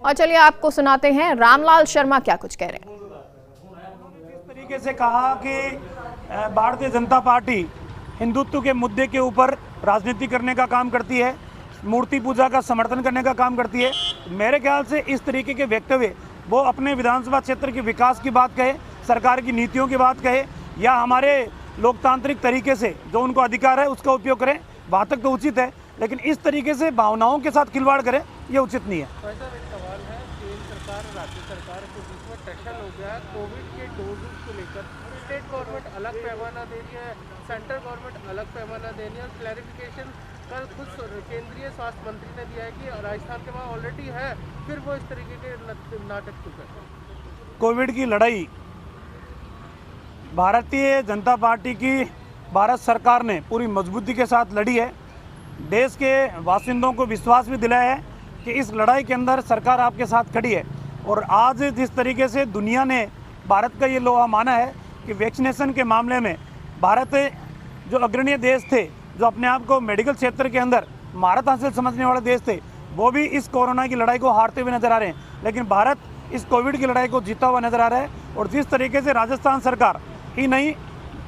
और चलिए आपको सुनाते हैं रामलाल शर्मा क्या कुछ कह रहे हैं। इस तरीके से कहा कि भारतीय जनता पार्टी हिंदुत्व के मुद्दे के ऊपर राजनीति करने का काम करती है, मूर्ति पूजा का समर्थन करने का काम करती है। मेरे ख्याल से इस तरीके के वक्तव्य वो अपने विधानसभा क्षेत्र के विकास की बात कहे, सरकार की नीतियों की बात कहे, या हमारे लोकतांत्रिक तरीके से जो उनको अधिकार है उसका उपयोग करें, वहाँ तक तो उचित है, लेकिन इस तरीके से भावनाओं के साथ खिलवाड़ करें ये उचित नहीं है। भाई साहब, एक सवाल है, केंद्र सरकार और राज्य सरकार के बीच में टेंशन हो गया है कोविड के डोजेस को लेकर। स्टेट गवर्नमेंट अलग पैमाना दे रही है, सेंट्रल गवर्नमेंट अलग पैमाना दे रही है, और क्लैरिफिकेशन कल खुद केंद्रीय स्वास्थ्य मंत्री ने दिया है कि राजस्थान के वहाँ ऑलरेडी है, फिर वो इस तरीके के नाटक क्यों करते हैं? कोविड की लड़ाई भारतीय जनता पार्टी की भारत सरकार ने पूरी मजबूती के साथ लड़ी है। देश के बासिंदों को विश्वास भी दिलाया है कि इस लड़ाई के अंदर सरकार आपके साथ खड़ी है। और आज जिस तरीके से दुनिया ने भारत का ये लोहा माना है कि वैक्सीनेशन के मामले में भारत जो अग्रणी देश थे, जो अपने आप को मेडिकल क्षेत्र के अंदर महारत हासिल समझने वाले देश थे, वो भी इस कोरोना की लड़ाई को हारते हुए नजर आ रहे हैं। लेकिन भारत इस कोविड की लड़ाई को जीता हुआ नजर आ रहा है। और जिस तरीके से राजस्थान सरकार ही नहीं,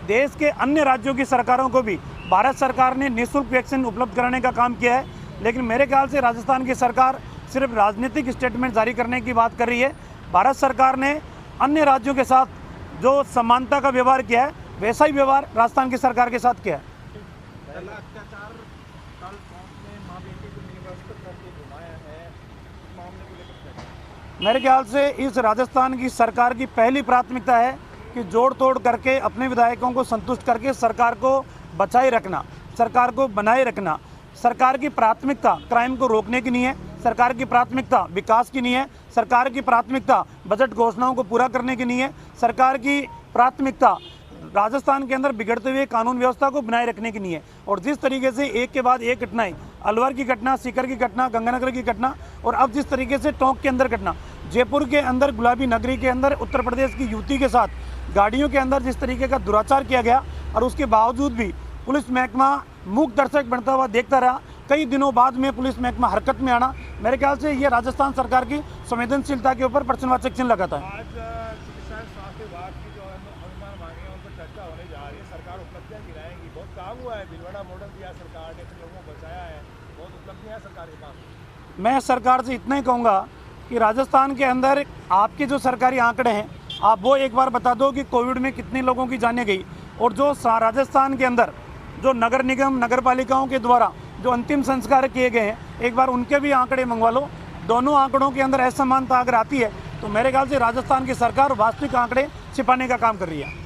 देश के अन्य राज्यों की सरकारों को भी भारत सरकार ने निःशुल्क वैक्सीन उपलब्ध कराने का काम किया है। लेकिन मेरे ख्याल से राजस्थान की सरकार सिर्फ राजनीतिक स्टेटमेंट जारी करने की बात कर रही है। भारत सरकार ने अन्य राज्यों के साथ जो समानता का व्यवहार किया है, वैसा ही व्यवहार राजस्थान की सरकार के साथ किया है। मेरे ख्याल से इस राजस्थान की सरकार की पहली प्राथमिकता है कि जोड़ तोड़ करके अपने विधायकों को संतुष्ट करके सरकार को बचाए रखना, सरकार को बनाए रखना। सरकार की प्राथमिकता क्राइम को रोकने की नहीं है, सरकार की प्राथमिकता विकास की नहीं है, सरकार की प्राथमिकता बजट घोषणाओं को पूरा करने की नहीं है, सरकार की प्राथमिकता राजस्थान के अंदर बिगड़ते हुए कानून व्यवस्था को बनाए रखने की नहीं है। और जिस तरीके से एक के बाद एक घटनाएं, अलवर की घटना, सीकर की घटना, गंगानगर की घटना, और अब जिस तरीके से टोंक के अंदर घटना, जयपुर के अंदर गुलाबी नगरी के अंदर उत्तर प्रदेश की युवती के साथ गाड़ियों के अंदर जिस तरीके का दुराचार किया गया, और उसके बावजूद भी पुलिस महकमा मूक दर्शक बनता हुआ देखता रहा। कई दिनों बाद में पुलिस महकमा हरकत में आना, मेरे ख्याल से ये राजस्थान सरकार की संवेदनशीलता के ऊपर प्रश्नवाचक चिन्ह लगाता है। आज चिकित्सा स्वास्थ्य विभाग की जो अनुमान मांगे हैं उन पर चर्चा होने जा रही है, सरकार उपलब्धियाँ गिनाएंगी। बहुत काम हुआ है, भिलवाड़ा मॉडल दिया सरकार ने, लोगों को बचाया है, बहुत उपलब्धियाँ सरकार के पास। मैं सरकार से इतना ही कहूँगा कि राजस्थान के अंदर आपके जो सरकारी आंकड़े हैं, आप वो एक बार बता दो कि कोविड में कितने लोगों की जानें गई, और जो राजस्थान के अंदर जो नगर निगम नगर पालिकाओं के द्वारा जो अंतिम संस्कार किए गए हैं, एक बार उनके भी आंकड़े मंगवा लो। दोनों आंकड़ों के अंदर असमानता अगर आती है तो मेरे ख्याल से राजस्थान की सरकार वास्तविक आंकड़े छिपाने का काम कर रही है।